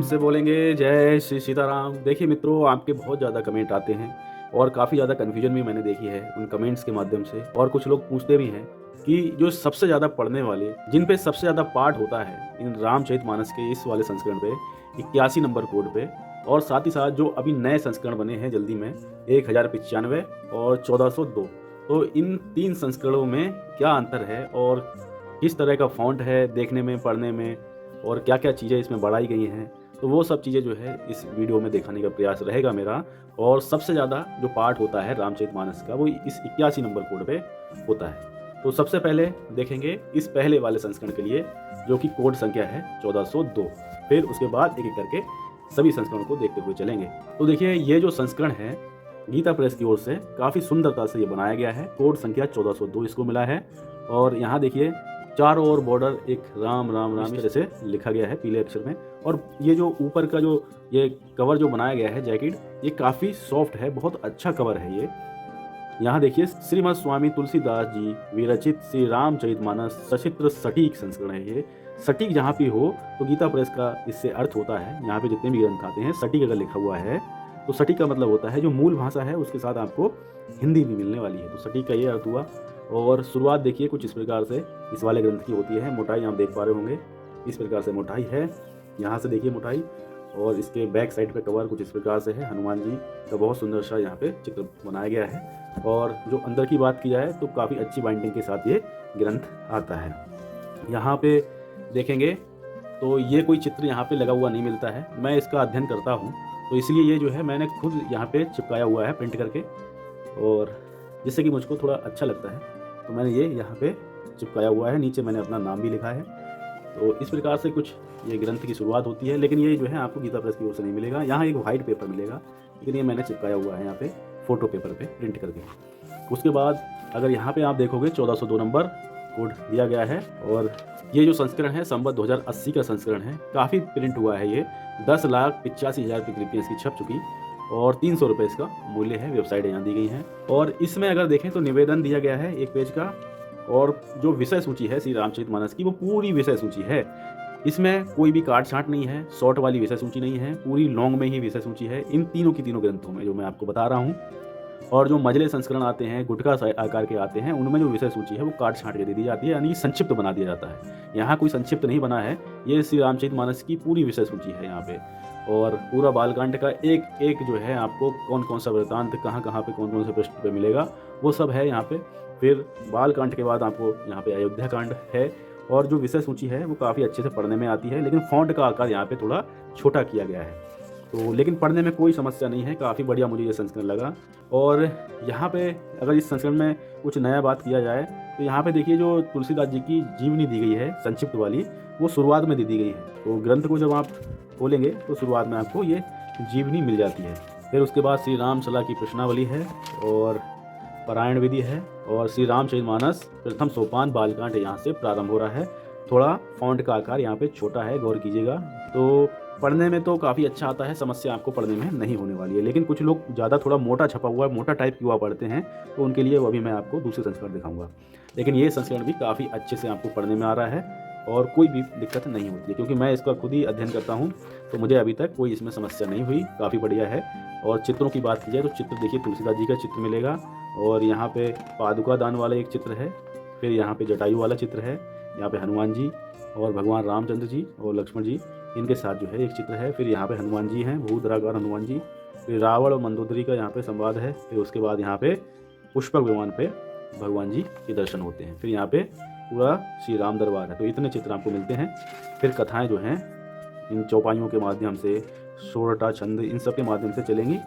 से बोलेंगे जय श्री सीताराम। देखिए मित्रों, आपके बहुत ज़्यादा कमेंट आते हैं और काफ़ी ज़्यादा कन्फ्यूजन भी मैंने देखी है उन कमेंट्स के माध्यम से, और कुछ लोग पूछते भी हैं कि जो सबसे ज़्यादा पढ़ने वाले, जिन पे सबसे ज़्यादा पाठ होता है इन रामचरितमानस के इस वाले संस्करण पे 81 नंबर कोड पे, और साथ ही साथ जो अभी नए संस्करण बने हैं जल्दी में 1095 और 1402, तो इन 3 संस्करणों में क्या अंतर है और किस तरह का फ़ॉन्ट है देखने में, पढ़ने में, और क्या-क्या चीज़ें इसमें बढ़ाई गई हैं, तो वो सब चीज़ें जो है इस वीडियो में दिखाने का प्रयास रहेगा मेरा। और सबसे ज़्यादा जो पार्ट होता है रामचरितमानस का वो इस 81 नंबर कोड पे होता है। तो सबसे पहले देखेंगे इस पहले वाले संस्करण के लिए, जो कि कोड संख्या है 1402। फिर उसके बाद एक-एक करके सभी संस्करणों को देखते हुए चलेंगे। तो देखिए, ये जो संस्करण है गीता प्रेस की ओर से काफ़ी सुंदरता से ये बनाया गया है। कोड संख्या 1402 इसको मिला है, और यहाँ देखिए चारों ओर बॉर्डर एक राम राम राम इस तरह से लिखा गया है पीले अक्षर में। और ये जो ऊपर का जो ये कवर जो बनाया गया है जैकेट, ये काफ़ी सॉफ्ट है, बहुत अच्छा कवर है ये। यहाँ देखिए श्रीमद स्वामी तुलसीदास जी विरचित श्री रामचरितमानस सचित्र सटीक संस्करण है ये। सटीक जहाँ भी हो तो गीता प्रेस का इससे अर्थ होता है, यहाँ पे जितने भी ग्रंथ आते हैं सटीक अगर लिखा हुआ है तो सटीक का मतलब होता है जो मूल भाषा है उसके साथ आपको हिंदी भी मिलने वाली है, तो सटीक का ये अर्थ हुआ। और शुरुआत देखिए कुछ इस प्रकार से इस वाले ग्रंथ की होती है। मोटाई आप देख पा रहे होंगे, इस प्रकार से मोटाई है, यहाँ से देखिए मोटाई। और इसके बैक साइड पे कवर कुछ इस प्रकार से है, हनुमान जी का बहुत सुंदर सा यहाँ पे चित्र बनाया गया है। और जो अंदर की बात की जाए तो काफ़ी अच्छी बाइंडिंग के साथ ये ग्रंथ आता है। यहाँ पे देखेंगे तो ये कोई चित्र यहाँ पे लगा हुआ नहीं मिलता है, मैं इसका अध्ययन करता हूँ तो इसलिए ये जो है मैंने खुद यहाँ पे चिपकाया हुआ है प्रिंट करके, और जिससे कि मुझको थोड़ा अच्छा लगता है तो मैंने ये यहाँ पे चिपकाया हुआ है। नीचे मैंने अपना नाम भी लिखा है। तो इस प्रकार से कुछ ये ग्रंथ की शुरुआत होती है, लेकिन ये जो है आपको गीता प्रेस की ओर से नहीं मिलेगा। यहाँ एक वाइट पेपर मिलेगा, लेकिन ये मैंने चिपकाया हुआ है यहाँ पे फ़ोटो पेपर पे प्रिंट करके। उसके बाद अगर यहाँ पे आप देखोगे 1402 नंबर कोड दिया गया है, और ये जो संस्करण है संवत 2080 का संस्करण है, काफ़ी प्रिंट हुआ है ये। 10,85,000 प्रतिलिपियाँ इसकी छप चुकी, और 300 रुपये इसका मूल्य है। वेबसाइट यहाँ दी गई हैं, और इसमें अगर देखें तो निवेदन दिया गया है 1 पेज का, और जो विषय सूची है श्री रामचरितमानस की वो पूरी विषय सूची है। इसमें कोई भी काट छांट नहीं है, शॉर्ट वाली विषय सूची नहीं है, पूरी लॉन्ग में ही विषय सूची है इन तीनों की तीनों ग्रंथों में जो मैं आपको बता रहा हूँ। और जो मझले संस्करण आते हैं, गुटका आकार के आते हैं, उनमें जो विषय सूची है वो काट छांट के दे दी जाती है, यानी संक्षिप्त बना दिया जाता है। यहाँ कोई संक्षिप्त नहीं बना है, ये श्री रामचरितमानस की पूरी विषय सूची है यहाँ पे। और पूरा बालकांड का एक एक जो है आपको कौन कौन सा वृत्तांत कहाँ कहाँ पे कौन कौन से पृष्ठ पे मिलेगा वो सब है यहाँ पे। फिर बालकांड के बाद आपको यहाँ पे अयोध्या कांड है, और जो विषय सूची है वो काफ़ी अच्छे से पढ़ने में आती है, लेकिन फॉन्ट का आकार यहाँ पे थोड़ा छोटा किया गया है। तो लेकिन पढ़ने में कोई समस्या नहीं है, काफ़ी बढ़िया मुझे ये संस्करण लगा। और यहाँ पे अगर इस संस्करण में कुछ नया बात किया जाए तो यहाँ पे देखिए जो तुलसीदास जी की जीवनी दी गई है संक्षिप्त वाली, वो शुरुआत में दी गई है। तो ग्रंथ को जब आप खोलेंगे तो शुरुआत में आपको ये जीवनी मिल जाती है। फिर उसके बाद श्री राम सलाह की प्रश्नावली है, और पारायण विधि है, और श्री रामचरितमानस प्रथम सोपान बालकांड यहाँ से प्रारंभ हो रहा है। थोड़ा फॉन्ट का आकार यहाँ पे छोटा है, गौर कीजिएगा। तो पढ़ने में तो काफ़ी अच्छा आता है, समस्या आपको पढ़ने में नहीं होने वाली है। लेकिन कुछ लोग ज़्यादा थोड़ा मोटा छपा हुआ, मोटा टाइप की हुआ पढ़ते हैं, तो उनके लिए वो अभी मैं आपको दूसरे संस्करण दिखाऊंगा। लेकिन ये संस्करण भी काफ़ी अच्छे से आपको पढ़ने में आ रहा है, और कोई भी दिक्कत नहीं होती है, क्योंकि मैं इसका खुद ही अध्ययन करता हूँ तो मुझे अभी तक कोई इसमें समस्या नहीं हुई, काफ़ी बढ़िया है। और चित्रों की बात की जाए तो चित्र देखिए तुलसीदास जी का चित्र मिलेगा, और यहाँ पे पादुका दान वाला एक चित्र है, फिर यहाँ पे जटायु वाला चित्र है, यहाँ पे हनुमान जी और भगवान रामचंद्र जी और लक्ष्मण जी इनके साथ जो है एक चित्र है। फिर यहाँ पे हनुमान जी हैं, भूधराकार हनुमान जी। फिर रावण और मंदोदरी का यहाँ पे संवाद है। फिर उसके बाद यहाँ पे पुष्पक विमान पे भगवान जी के दर्शन होते हैं। फिर यहाँ पे पूरा श्री राम दरबार है। तो इतने चित्र आपको मिलते हैं। फिर कथाएं जो हैं इन चौपाइयों के माध्यम से, सोरठा छंद, इन सब के माध्यम से चलेंगी।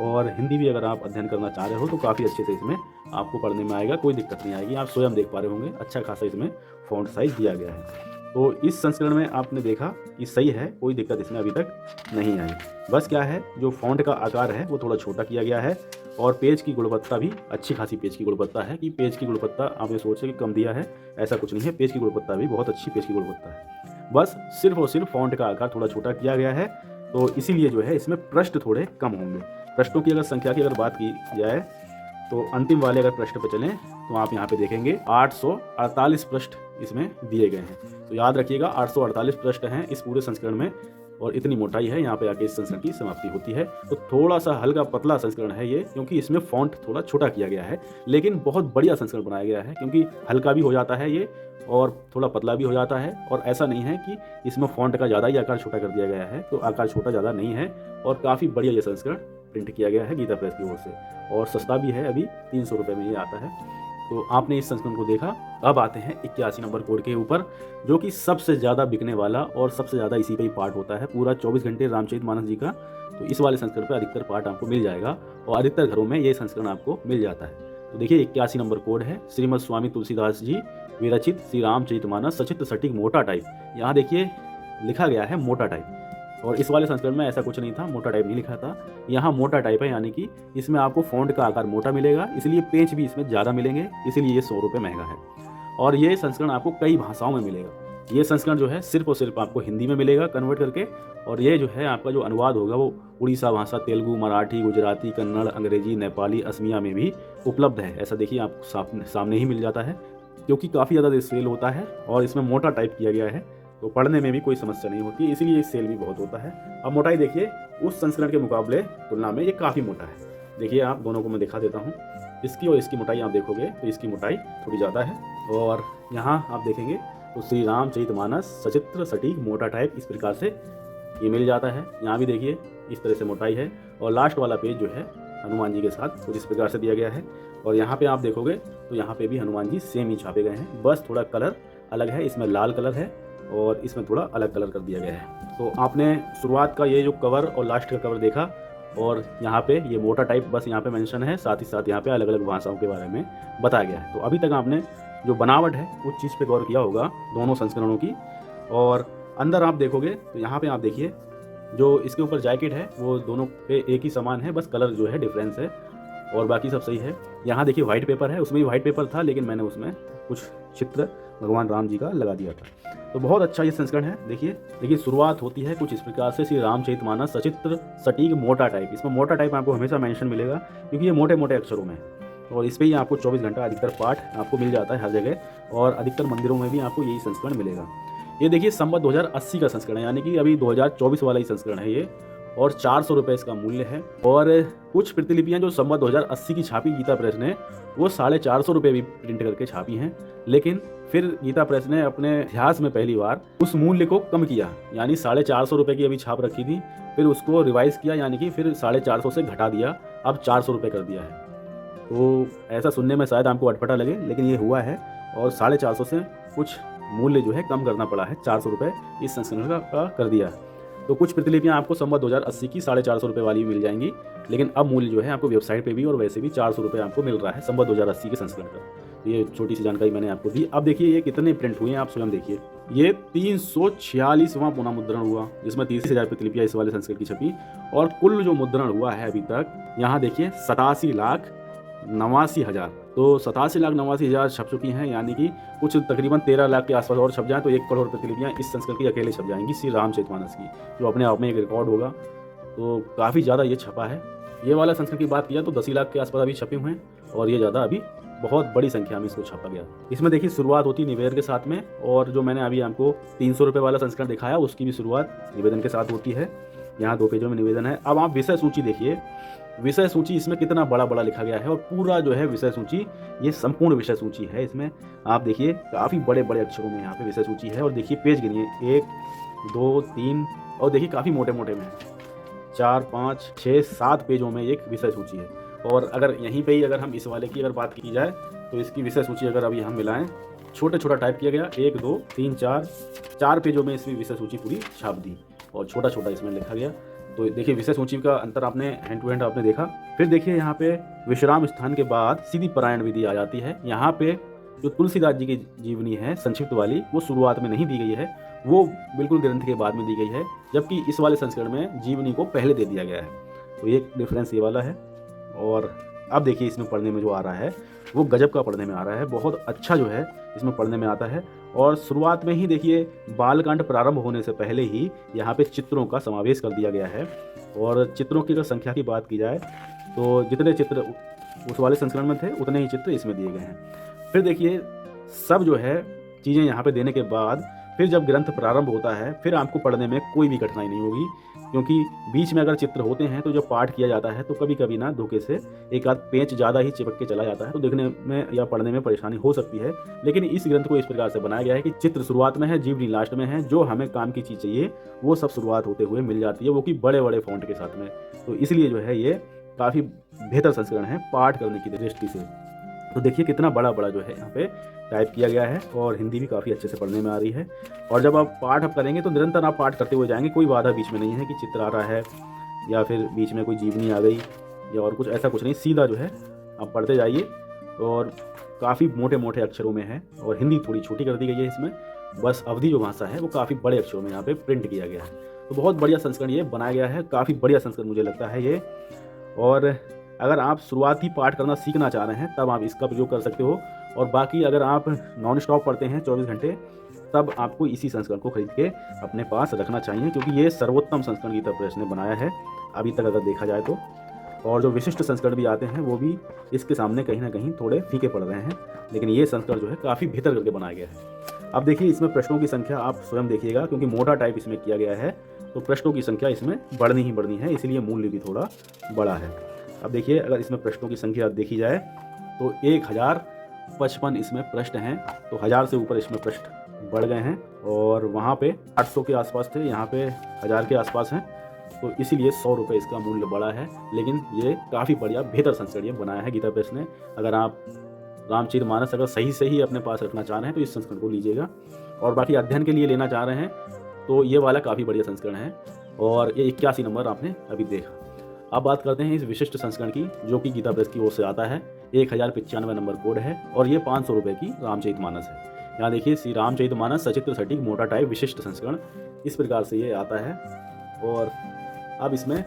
और हिंदी भी अगर आप अध्ययन करना चाह रहे हो तो काफ़ी अच्छे से इसमें आपको पढ़ने में आएगा, कोई दिक्कत नहीं आएगी। आप स्वयं देख पा रहे होंगे अच्छा खासा इसमें फॉन्ट साइज दिया गया है। तो इस संस्करण में आपने देखा कि सही है, कोई दिक्कत इसमें अभी तक नहीं आई। बस क्या है, जो फॉन्ट का आकार है वो थोड़ा छोटा किया गया है, और पेज की गुणवत्ता भी अच्छी खासी पेज की गुणवत्ता है। कि पेज की गुणवत्ता आपने सोचे कि कम दिया है, ऐसा कुछ नहीं है। पेज की गुणवत्ता भी बहुत अच्छी पेज की गुणवत्ता है। बस सिर्फ और सिर्फ फॉन्ट का आकार थोड़ा छोटा किया गया है, तो इसीलिए जो है इसमें पृष्ठ थोड़े कम होंगे। पृष्ठों की अगर संख्या की अगर बात की जाए तो अंतिम वाले अगर पृष्ठ पर चलें तो आप यहाँ पे देखेंगे 848 पृष्ठ इसमें दिए गए हैं। तो याद रखिएगा 848 पृष्ठ हैं इस पूरे संस्करण में। और इतनी मोटाई है, यहाँ पे आके इस संस्करण की समाप्ति होती है। तो थोड़ा सा हल्का पतला संस्करण है ये, क्योंकि इसमें फ़ॉन्ट थोड़ा छोटा किया गया है, लेकिन बहुत बढ़िया संस्करण बनाया गया है, क्योंकि हल्का भी हो जाता है ये और थोड़ा पतला भी हो जाता है। और ऐसा नहीं है कि इसमें फ़ॉन्ट का ज़्यादा ही आकार छोटा कर दिया गया है, तो आकार छोटा ज़्यादा नहीं है और काफ़ी बढ़िया ये संस्करण प्रिंट किया गया है गीता प्रेस की ओर से, और सस्ता भी है, अभी 300 रुपये में ये आता है। तो आपने इस संस्करण को देखा। अब आते हैं 81 नंबर कोड के ऊपर, जो कि सबसे ज़्यादा बिकने वाला और सबसे ज़्यादा इसी पे ही पार्ट होता है, पूरा 24 घंटे रामचरितमानस जी का। तो इस वाले संस्करण पे अधिकतर पार्ट आपको मिल जाएगा और अधिकतर घरों में ये संस्करण आपको मिल जाता है। तो देखिए 81 नंबर कोड है, श्रीमद स्वामी तुलसीदास जी विरचित श्री रामचरितमानस सचित्र सटीक मोटा टाइप। यहाँ देखिए लिखा गया है मोटा टाइप, और इस वाले संस्करण में ऐसा कुछ नहीं था, मोटा टाइप नहीं लिखा था। यहाँ मोटा टाइप है, यानी कि इसमें आपको फ़ॉन्ट का आकार मोटा मिलेगा, इसलिए पेज भी इसमें ज़्यादा मिलेंगे, इसीलिए ये 100 रुपये महंगा है। और ये संस्करण आपको कई भाषाओं में मिलेगा। ये संस्करण जो है सिर्फ और सिर्फ आपको हिंदी में मिलेगा कन्वर्ट करके, और ये जो है आपका जो अनुवाद होगा वो उड़ीसा भाषा, तेलुगु, मराठी, गुजराती, कन्नड़, अंग्रेजी, नेपाली, असमिया में भी उपलब्ध है। ऐसा देखिए आपको सामने ही मिल जाता है, क्योंकि काफ़ी ज़्यादा सेल होता है और इसमें मोटा टाइप किया गया है, तो पढ़ने में भी कोई समस्या नहीं होती, इसीलिए इस सेल भी बहुत होता है। अब मोटाई देखिए उस संस्करण के मुकाबले तुलना में ये काफ़ी मोटा है। देखिए आप दोनों को मैं दिखा देता हूँ, इसकी और इसकी मोटाई आप देखोगे तो इसकी मोटाई थोड़ी ज़्यादा है, और यहाँ आप देखेंगे तो श्री रामचरितमानस सचित्र सटीक मोटा टाइप इस प्रकार से ये मिल जाता है। यहाँ भी देखिए इस तरह से मोटाई है, और लास्ट वाला पेज जो है हनुमान जी के साथ कुछ इस प्रकार से दिया गया है, और यहाँ पे आप देखोगे तो यहाँ पे भी हनुमान जी सेम ही छापे गए हैं, बस थोड़ा कलर अलग है, इसमें लाल कलर है और इसमें थोड़ा अलग कलर कर दिया गया है। तो आपने शुरुआत का ये जो कवर और लास्ट का कवर देखा, और यहाँ पे ये मोटा टाइप बस यहाँ पे मेंशन है, साथ ही साथ यहाँ पे अलग अलग भाषाओं के बारे में बताया गया है। तो अभी तक आपने जो बनावट है उस चीज़ पे गौर किया होगा दोनों संस्करणों की। और अंदर आप देखोगे तो यहाँ पे आप देखिए जो इसके ऊपर जैकेट है वो दोनों पे एक ही समान है, बस कलर जो है डिफरेंस है, और बाकी सब सही है। यहाँ देखिए वाइट पेपर है, उसमें भी वाइट पेपर था, लेकिन मैंने उसमें कुछ चित्र भगवान राम जी का लगा दिया था। तो बहुत अच्छा ये संस्करण है। देखिए शुरुआत होती है कुछ इस प्रकार से, श्री रामचरितमानस सचित्र सटीक मोटा टाइप। इसमें मोटा टाइप आपको हमेशा मेंशन मिलेगा, क्योंकि ये मोटे मोटे अक्षरों में है, और इस पर ही आपको 24 घंटा अधिकतर पाठ आपको मिल जाता है हर जगह, और अधिकतर मंदिरों में भी आपको यही संस्करण मिलेगा। ये देखिए संवत 2080 का संस्करण है, यानी कि अभी 2024 वाला ही संस्करण है ये, और 400 रुपये इसका मूल्य है। और कुछ प्रतिलिपियाँ जो संवत 2080 की छापी गीता प्रेस ने, वो 450 रुपये भी प्रिंट करके छापी हैं, लेकिन फिर गीता प्रेस ने अपने इतिहास में पहली बार उस मूल्य को कम किया, यानी 450 रुपये की अभी छाप रखी थी, फिर उसको रिवाइज किया, यानी कि फिर 450 से घटा दिया, अब 400 रुपये कर दिया है। तो ऐसा सुनने में शायद आपको अटपटा लगे, लेकिन ये हुआ है, और 450 से कुछ मूल्य जो है कम करना पड़ा है, 400 रुपये इस संस्करण का कर दिया। तो कुछ प्रतिलिपियाँ आपको संवत 2080 की 450 रुपये वाली मिल जाएंगी, लेकिन अब मूल्य जो है आपको वेबसाइट पे भी और वैसे भी 400 रुपये आपको मिल रहा है संवत 2080 के संस्करण का। तो ये छोटी सी जानकारी मैंने आपको दी। अब देखिए ये कितने प्रिंट हुए हैं, आप स्वयं देखिए। ये 346वां पुनः मुद्रण हुआ, जिसमें 30,000 प्रतिलिपियाँ इस वाले संस्करण की छपी, और कुल जो मुद्रण हुआ है अभी तक, यहाँ देखिए 87,89,000। तो 87,89,000 छप चुकी हैं, यानी कि कुछ तकरीबन 13 लाख के आसपास और छप जाएँ तो 1 करोड़ प्रतिलिपियाँ इस संस्करण की अकेले छप जाएंगी, श्री रामचरितमानस की, जो अपने आप में एक रिकॉर्ड होगा। तो काफ़ी ज़्यादा ये छपा है। ये वाला संस्करण की बात किया तो 10 लाख के आसपास अभी छपे हुए हैं, और ये ज़्यादा अभी बहुत बड़ी संख्या में इसको छापा गया। इसमें देखिए शुरुआत होती निवेदन के साथ में, और जो मैंने अभी आपको 300 रुपये वाला संस्करण दिखाया उसकी भी शुरुआत निवेदन के साथ होती है। यहाँ 2 पेजों में निवेदन है। अब आप विषय सूची देखिए, विषय सूची इसमें कितना बड़ा बड़ा लिखा गया है, और पूरा जो है विषय सूची ये संपूर्ण विषय सूची है। इसमें आप देखिए काफ़ी बड़े बड़े अक्षरों में यहाँ पे विषय सूची है, और देखिए पेज गिनिए 1 2 3, और देखिए काफ़ी मोटे मोटे में 4 5 6 7 पेजों में एक विषय सूची है। और अगर यहीं पे ही अगर हम इस वाले की अगर बात की जाए तो इसकी विषय सूची अगर अभी हम मिलाएं, छोटा छोटा टाइप किया गया, 1 2 3 4 पेजों में इसमें विषय सूची पूरी छाप दी, और छोटा छोटा इसमें लिखा गया। तो देखिए विषय सूची का अंतर आपने हैंड टू हैंड आपने देखा। फिर देखिए यहाँ पे विश्राम स्थान के बाद सीधी पारायण विधि आ जाती है। यहाँ पे जो तुलसीदास जी की जीवनी है संक्षिप्त वाली, वो शुरुआत में नहीं दी गई है, वो बिल्कुल ग्रंथ के बाद में दी गई है, जबकि इस वाले संस्करण में जीवनी को पहले दे दिया गया है। तो ये डिफरेंस ये वाला है। और अब देखिए इसमें पढ़ने में जो आ रहा है वो गजब का पढ़ने में आ रहा है, बहुत अच्छा जो है इसमें पढ़ने में आता है। और शुरुआत में ही देखिए बालकांड प्रारंभ होने से पहले ही यहाँ पे चित्रों का समावेश कर दिया गया है। और चित्रों की अगर संख्या की बात की जाए तो जितने चित्र उस वाले संस्करण में थे उतने ही चित्र इसमें दिए गए हैं। फिर देखिए सब जो है चीज़ें यहाँ पे देने के बाद फिर जब ग्रंथ प्रारंभ होता है फिर आपको पढ़ने में कोई भी कठिनाई नहीं होगी, क्योंकि बीच में अगर चित्र होते हैं तो जब पाठ किया जाता है तो कभी कभी ना धोखे से एक आध पेज ज़्यादा ही चिपक के चला जाता है, तो देखने में या पढ़ने में परेशानी हो सकती है। लेकिन इस ग्रंथ को इस प्रकार से बनाया गया है कि चित्र शुरुआत में है, जीवनी लास्ट में है, जो हमें काम की चीज़ चाहिए वो सब शुरुआत होते हुए मिल जाती है, वो कि बड़े बड़े फॉन्ट के साथ में। तो इसलिए जो है ये काफ़ी बेहतर संस्करण है पाठ करने की दृष्टि से। तो देखिए कितना बड़ा बड़ा जो है यहाँ पे टाइप किया गया है, और हिंदी भी काफ़ी अच्छे से पढ़ने में आ रही है। और जब आप पाठ आप करेंगे तो निरंतर आप पाठ करते हुए जाएंगे, कोई बाधा बीच में नहीं है कि चित्र आ रहा है या फिर बीच में कोई जीवनी आ गई या और कुछ, ऐसा कुछ नहीं, सीधा जो है आप पढ़ते जाइए। और काफ़ी मोटे मोटे अक्षरों में है, और हिंदी थोड़ी छोटी कर दी गई है इसमें, बस अवधी जो भाषा है वो काफ़ी बड़े अक्षरों में यहाँ पे प्रिंट किया गया है। तो बहुत बढ़िया संस्करण ये बनाया गया है, काफ़ी बढ़िया संस्करण मुझे लगता है ये। और अगर आप शुरुआती पाठ करना सीखना चाह रहे हैं तब आप इसका प्रयोग कर सकते हो, और बाकी अगर आप नॉन स्टॉप पढ़ते हैं 24 घंटे तब आपको इसी संस्करण को खरीद के अपने पास रखना चाहिए, क्योंकि ये सर्वोत्तम संस्करण गीता प्रेस ने बनाया है अभी तक अगर देखा जाए तो। और जो विशिष्ट संस्करण भी आते हैं वो भी इसके सामने कहीं ना कहीं थोड़े फीके पड़ रहे हैं, लेकिन ये संस्करण जो है काफ़ी बेहतर करके बनाया गया है। अब देखिए इसमें प्रश्नों की संख्या आप स्वयं देखिएगा, क्योंकि मोटा टाइप इसमें किया गया है तो प्रश्नों की संख्या इसमें बढ़नी ही बढ़नी है, इसलिए मूल्य भी थोड़ा बड़ा है। अब देखिए अगर इसमें प्रश्नों की संख्या देखी जाए तो 1055 इसमें प्रश्न हैं, तो 1000 से ऊपर इसमें प्रश्न बढ़ गए हैं, और वहाँ पे 800 के आसपास थे, यहाँ पे 1000 के आसपास हैं, तो इसीलिए 100 रुपये इसका मूल्य बढ़ा है। लेकिन ये काफ़ी बढ़िया बेहतर संस्करण ये बनाया है गीता प्रेस ने। अगर आप रामचरितमानस अगर सही ही अपने पास रखना चाह रहे हैं तो इस संस्करण को लीजिएगा, और बाकी अध्ययन के लिए लेना चाह रहे हैं तो ये वाला काफ़ी बढ़िया संस्करण है। और ये 81 नंबर आपने अभी देखा। अब बात करते हैं इस विशिष्ट संस्करण की, जो कि गीता प्रेस की ओर से आता है। 1095 नंबर कोड है, और ये 500 रुपये की रामचरितमानस है। यहाँ देखिए श्री रामचरितमानस सचित्र सटीक मोटा टाइप विशिष्ट संस्करण, इस प्रकार से ये आता है। और अब इसमें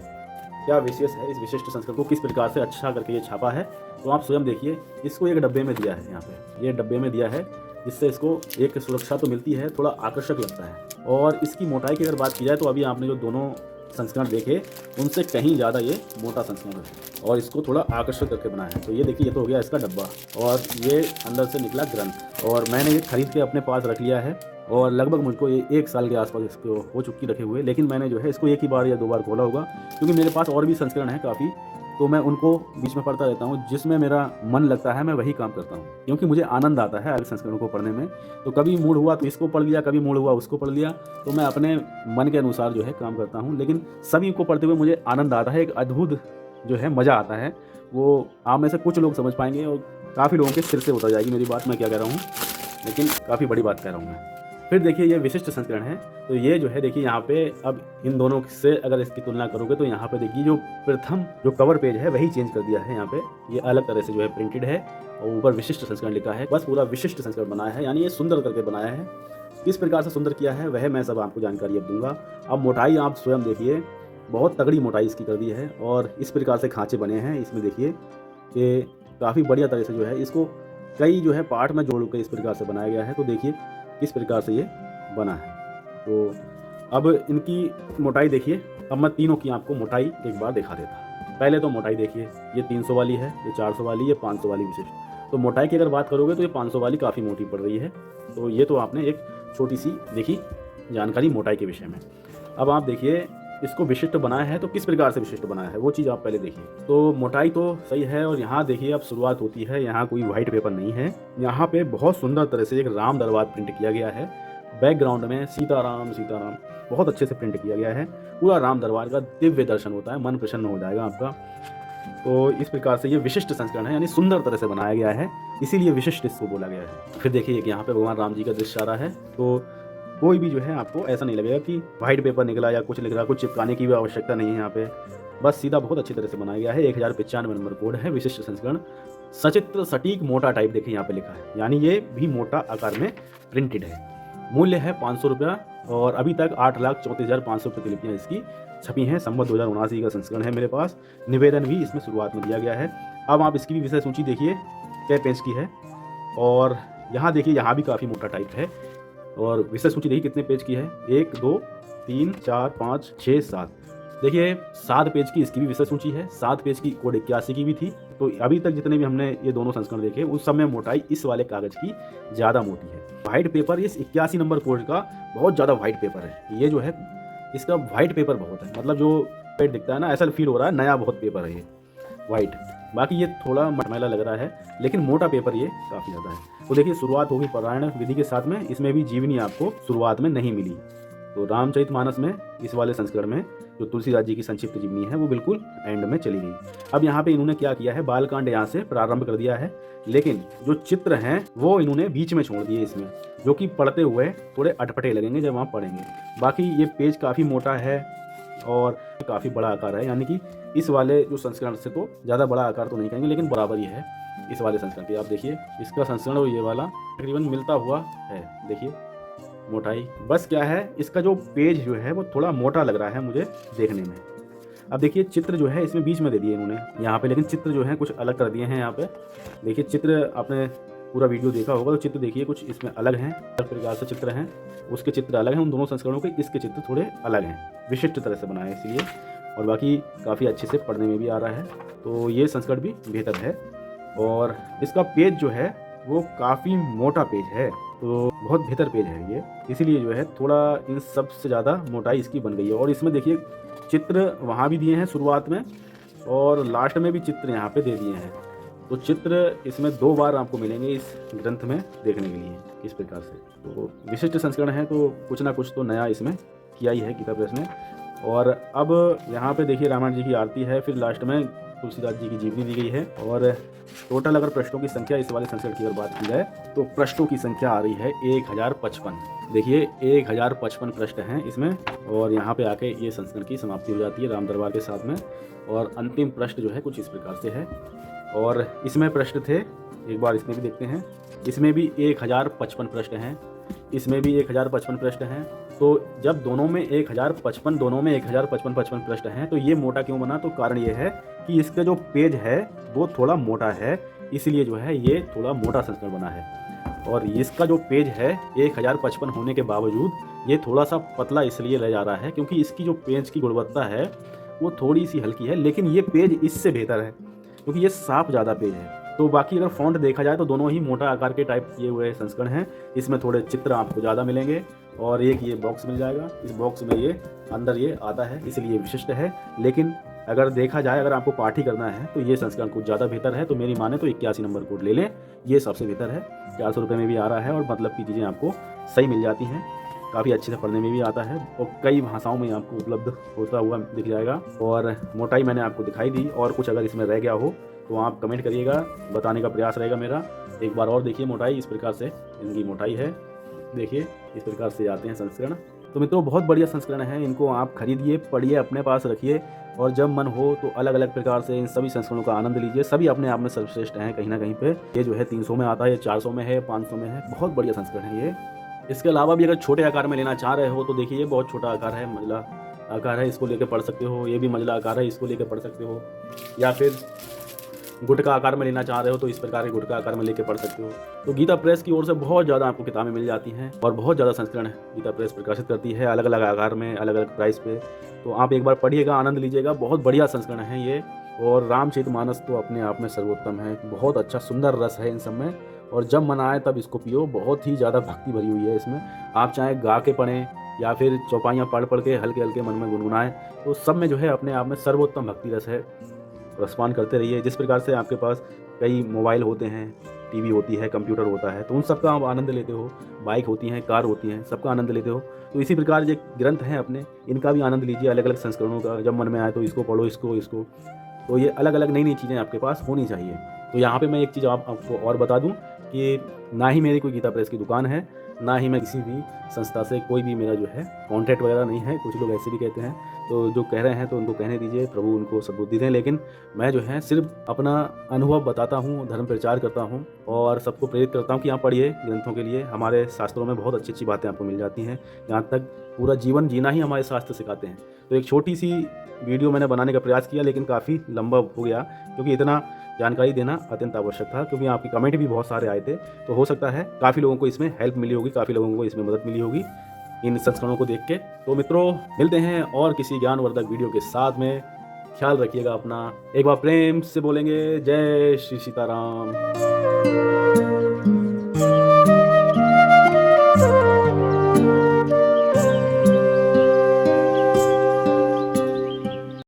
क्या विशेष है, इस विशिष्ट संस्करण को किस प्रकार से अच्छा करके ये छापा है, तो आप स्वयं देखिए। इसको एक डब्बे में दिया है, यहाँ पे ये डब्बे में दिया है, जिससे इसको एक सुरक्षा तो मिलती है, थोड़ा आकर्षक लगता है। और इसकी मोटाई की अगर बात की जाए तो अभी आपने जो दोनों संस्करण देखे उनसे कहीं ज़्यादा ये मोटा संस्करण है, और इसको थोड़ा आकर्षक करके बनाया है। तो ये देखिए, ये तो हो गया इसका डब्बा, और ये अंदर से निकला ग्रंथ, और मैंने ये खरीद के अपने पास रख लिया है, और लगभग मुझको ये 1 साल के आसपास इसको हो चुकी रखे हुए। लेकिन मैंने जो है इसको एक ही बार या 2 बार खोला होगा, क्योंकि मेरे पास और भी संस्करण है काफ़ी, तो मैं उनको बीच में पढ़ता रहता हूँ। जिसमें मेरा मन लगता है मैं वही काम करता हूँ, क्योंकि मुझे आनंद आता है अलग संस्करणों को पढ़ने में। तो कभी मूड हुआ तो इसको पढ़ लिया, कभी मूड हुआ उसको पढ़ लिया, तो मैं अपने मन के अनुसार जो है काम करता हूँ। लेकिन सभी को पढ़ते हुए मुझे आनंद आता है, एक अद्भुत जो है मज़ा आता है। वो आप में से कुछ लोग समझ पाएंगे, और काफ़ी लोगों के सिर से उतर जाएगी मेरी बात, मैं क्या कह रहा हूँ, लेकिन काफ़ी बड़ी बात कह रहा हूँ मैं। फिर देखिए ये विशिष्ट संस्करण है, तो ये जो है देखिए यहाँ पे अब इन दोनों से अगर इसकी तुलना करोगे तो यहाँ पे देखिए जो प्रथम जो कवर पेज है वही चेंज कर दिया है। यहाँ पे ये अलग तरह से जो है प्रिंटेड है, और ऊपर विशिष्ट संस्करण लिखा है। बस पूरा विशिष्ट संस्करण बनाया है, यानी ये सुंदर करके बनाया है। किस प्रकार से सुंदर किया है वह मैं सब आपको जानकारी अब दूंगा। अब मोटाई आप स्वयं देखिए, बहुत तगड़ी मोटाई इसकी कर दी है, और इस प्रकार से खाँचे बने हैं इसमें देखिए कि काफ़ी बढ़िया तरह से जो है इसको कई जो है पार्ट में जोड़ के इस प्रकार से बनाया गया है। तो देखिए किस प्रकार से ये बना है। तो अब इनकी मोटाई देखिए, अब मैं तीनों की आपको मोटाई एक बार दिखा देता हूँ। पहले तो मोटाई देखिए, ये 300 वाली है, ये 400 वाली, ये 500 वाली विशिष्ट। तो मोटाई की अगर बात करोगे तो ये 500 वाली काफ़ी मोटी पड़ रही है। तो ये तो आपने एक छोटी सी देखी जानकारी मोटाई के विषय में। अब आप देखिए इसको विशिष्ट बनाया है, तो किस प्रकार से विशिष्ट बनाया है वो चीज़ आप पहले देखिए। तो मोटाई तो सही है, और यहाँ देखिए अब शुरुआत होती है, यहाँ कोई व्हाइट पेपर नहीं है, यहाँ पे बहुत सुंदर तरह से एक राम दरबार प्रिंट किया गया है। बैकग्राउंड में सीताराम सीताराम बहुत अच्छे से प्रिंट किया गया है। पूरा राम दरबार का दिव्य दर्शन होता है, मन प्रसन्न हो जाएगा आपका। तो इस प्रकार से ये विशिष्ट संस्करण है, यानी सुंदर तरह से बनाया गया है, इसीलिए विशिष्ट इसको बोला गया है। फिर देखिए यहाँ पे भगवान राम जी का दृश्य आ रहा है, तो कोई भी जो है आपको ऐसा नहीं लगेगा कि व्हाइट पेपर निकला या कुछ लिख रहा, कुछ चिपकाने की भी आवश्यकता नहीं है यहाँ पे। बस सीधा बहुत अच्छी तरह से बनाया गया है। 1095 नंबर कोड है, विशिष्ट संस्करण, सचित्र सटीक मोटा टाइप देखिए यहाँ पे लिखा है, यानी ये भी मोटा आकार में प्रिंटेड है। मूल्य है 500 रुपया, और अभी तक 8,34,500 प्रतिलिपियाँ इसकी छपी हैं। संवत 2079 का संस्करण है मेरे पास। निवेदन भी इसमें शुरुआत में दिया गया है। अब आप इसकी भी विषय सूची देखिए क्या पेज की है, और यहाँ देखिए यहाँ भी काफ़ी मोटा टाइप है। और विषय सूची देखिए कितने पेज की है, 1 2 3 4 5 6 7, देखिए 7 पेज की इसकी भी विशेष सूची है, 7 पेज की कोड 81 की भी थी। तो अभी तक जितने भी हमने ये दोनों संस्करण देखे उस सब में मोटाई इस वाले कागज़ की ज़्यादा मोटी है। व्हाइट पेपर इस 81 नंबर कोड का बहुत ज़्यादा व्हाइट पेपर है। ये जो है इसका व्हाइट पेपर बहुत है, मतलब जो पेज दिखता है ना ऐसा फील हो रहा है नया बहुत पेपर है ये व्हाइट। बाकी ये थोड़ा मटमैला लग रहा है लेकिन मोटा पेपर ये काफ़ी ज़्यादा है। तो देखिए शुरुआत होगी पारायण विधि के साथ में, इसमें भी जीवनी आपको शुरुआत में नहीं मिली। तो रामचरितमानस में इस वाले संस्करण में जो तुलसीदास जी की संक्षिप्त जीवनी है वो बिल्कुल एंड में चली गई। अब यहाँ पे इन्होंने क्या किया है, बालकांड यहाँ से प्रारंभ कर दिया है, लेकिन जो चित्र हैं वो इन्होंने बीच में छोड़ दिए इसमें, जो कि पढ़ते हुए थोड़े अटपटे लगेंगे जब आप पढ़ेंगे। बाकी ये पेज काफ़ी मोटा है और काफ़ी बड़ा आकार है, यानी कि इस वाले जो संस्करण से तो ज़्यादा बड़ा आकार तो नहीं कहेंगे लेकिन बराबर ही है इस वाले संस्करण के। आप देखिए इसका संस्करण और ये वाला तकरीबन मिलता हुआ है, देखिए मोटाई। बस क्या है इसका जो पेज जो है वो थोड़ा मोटा लग रहा है मुझे देखने में। अब देखिए चित्र जो है इसमें बीच में दे दिए इन्होंने यहाँ पे, लेकिन चित्र जो है कुछ अलग कर दिए हैं यहाँ पे। देखिए चित्र आपने पूरा वीडियो देखा होगा तो चित्र देखिए कुछ इसमें अलग हैं, अलग प्रकार से चित्र हैं, उसके चित्र अलग हैं उन दोनों संस्करणों के, इसके चित्र थोड़े अलग हैं, विशिष्ट तरह से बनाए इसलिए। और बाकी काफ़ी अच्छे से पढ़ने में भी आ रहा है, तो ये संस्करण भी बेहतर है। और इसका पेज जो है वो काफ़ी मोटा पेज है, तो बहुत बेहतर पेज है ये, इसीलिए जो है थोड़ा इन सब से ज़्यादा मोटाई इसकी बन गई है। और इसमें देखिए चित्र वहाँ भी दिए हैं शुरुआत में और लास्ट में भी चित्र यहाँ पे दे दिए हैं। तो चित्र इसमें 2 बार आपको मिलेंगे इस ग्रंथ में देखने के लिए इस प्रकार से। तो विशिष्ट संस्करण है तो कुछ ना कुछ तो नया इसमें किया ही है गीता प्रेस ने। और अब यहाँ पे देखिए रामायण जी की आरती है, फिर लास्ट में तुलसीदास जी की जीवनी दी गई है। और टोटल अगर पृष्ठों की संख्या इस वाले संस्करण की अगर बात की जाए तो पृष्ठों की संख्या आ रही है 1055। देखिए 1055 पृष्ठ हैं इसमें, और यहाँ पे आके ये संस्करण की समाप्ति हो जाती है राम दरबार के साथ में। और अंतिम पृष्ठ जो है कुछ इस प्रकार से है। और इसमें पृष्ठ थे, एक बार इसमें भी देखते हैं, इसमें भी 1055 पृष्ठ हैं, इसमें भी 1055 पृष्ठ हैं। तो जब दोनों में 1055 दोनों में 1055 पृष्ठ हैं तो ये मोटा क्यों बना, तो कारण ये है कि इसका जो पेज है वो थोड़ा मोटा है, इसलिए जो है ये थोड़ा मोटा संस्करण बना है। और इसका जो पेज है 1055 होने के बावजूद ये थोड़ा सा पतला इसलिए रह जा रहा है क्योंकि इसकी जो पेज की गुणवत्ता है वो थोड़ी सी हल्की है, लेकिन ये पेज इससे बेहतर है क्योंकि ये साफ ज़्यादा पेज है। तो बाकी अगर फॉन्ट देखा जाए तो दोनों ही मोटा आकार के टाइप किए हुए संस्करण हैं। इसमें थोड़े चित्र आपको ज़्यादा मिलेंगे और एक ये बॉक्स मिल जाएगा, इस बॉक्स में ये अंदर ये आता है इसलिए विशिष्ट है। लेकिन अगर देखा जाए, अगर आपको पाठ ही करना है तो ये संस्करण कुछ ज़्यादा बेहतर है। तो मेरी माने तो 81 नंबर कोड ले लें, ये सबसे बेहतर है। 400 रुपये में भी आ रहा है और मतलब की चीज़ें आपको सही मिल जाती हैं, काफ़ी अच्छे से पढ़ने में भी आता है और कई भाषाओं में आपको उपलब्ध होता हुआ दिख जाएगा। और मोटाई मैंने आपको दिखाई दी, और कुछ अगर इसमें रह गया हो तो आप कमेंट करिएगा, बताने का प्रयास रहेगा मेरा। एक बार और देखिए मोटाई, इस प्रकार से इनकी मोटाई है, देखिए इस प्रकार से आते हैं संस्करण। तो मित्रों बहुत बढ़िया संस्करण है, इनको आप खरीदिए, पढ़िए, अपने पास रखिए और जब मन हो तो अलग अलग प्रकार से इन सभी संस्करणों का आनंद लीजिए। सभी अपने आप में सर्वश्रेष्ठ हैं कहीं ना कहीं पे। ये जो है 300 में आता है, 400 में है, 500 में है, बहुत बढ़िया संस्करण है ये। इसके अलावा भी अगर छोटे आकार में लेना चाह रहे हो तो देखिए ये बहुत छोटा आकार है, मंझला आकार है, इसको लेके पढ़ सकते हो। ये भी मंझला आकार है, इसको लेके पढ़ सकते हो। या फिर गुटका आकार में लेना चाह रहे हो तो इस प्रकार के गुटका आकार में लेके पढ़ सकते हो। तो गीता प्रेस की ओर से बहुत ज़्यादा आपको किताबें मिल जाती हैं और बहुत ज़्यादा संस्करण गीता प्रेस प्रकाशित करती है, अलग अलग आकार में, अलग अलग प्राइस पे। तो आप एक बार पढ़िएगा, आनंद लीजिएगा, बहुत बढ़िया संस्करण है ये। और रामचरितमानस तो अपने आप में सर्वोत्तम है, बहुत अच्छा सुंदर रस है इन सब में। और जब मन आए तब इसको पियो, बहुत ही ज़्यादा भक्ति भरी हुई है इसमें। आप चाहे गा के पढ़ें या फिर चौपाइयाँ पढ़ पढ़ के हल्के हल्के मन में गुनगुनाएं, तो सब में जो है अपने आप में सर्वोत्तम भक्ति रस है। रसपान करते रहिए। जिस प्रकार से आपके पास कई मोबाइल होते हैं, टीवी होती है, कंप्यूटर होता है, तो उन सब का आप आनंद लेते हो, बाइक होती हैं, कार होती हैं, सबका आनंद लेते हो। तो इसी प्रकार जो ग्रंथ हैं अपने, इनका भी आनंद लीजिए, अलग अलग संस्करणों का। जब मन में आए तो इसको पढ़ो, इसको। तो ये अलग अलग नई नई चीज़ें आपके पास होनी चाहिए। तो यहाँ पे मैं एक चीज़ आपको और बता दूँ कि ना ही मेरी कोई गीता प्रेस की दुकान है, ना ही मैं किसी भी संस्था से कोई भी मेरा जो है कॉन्ट्रैक्ट वगैरह नहीं है। कुछ लोग ऐसे भी कहते हैं, तो जो कह रहे हैं तो उनको कहने दीजिए, प्रभु उनको सद्बुद्धि दें। लेकिन मैं जो है सिर्फ अपना अनुभव बताता हूँ, धर्म प्रचार करता हूँ और सबको प्रेरित करता हूँ कि आप पढ़िए ग्रंथों के लिए। हमारे शास्त्रों में बहुत अच्छी अच्छी बातें आपको मिल जाती हैं, यहाँ तक पूरा जीवन जीना ही हमारे शास्त्र सिखाते हैं। तो एक छोटी सी वीडियो मैंने बनाने का प्रयास किया, लेकिन काफ़ी लंबा हो गया क्योंकि इतना जानकारी देना अत्यंत आवश्यक था, क्योंकि आपके कमेंट भी बहुत सारे आए थे। तो हो सकता है काफ़ी लोगों को इसमें हेल्प मिली होगी, काफ़ी लोगों को इसमें मदद मिली होगी। इन संस्करणों को देख के। तो मित्रों मिलते हैं और किसी ज्ञानवर्धक वीडियो के साथ में। ख्याल रखिएगा अपना। एक बार प्रेम से बोलेंगे जय श्री सीताराम।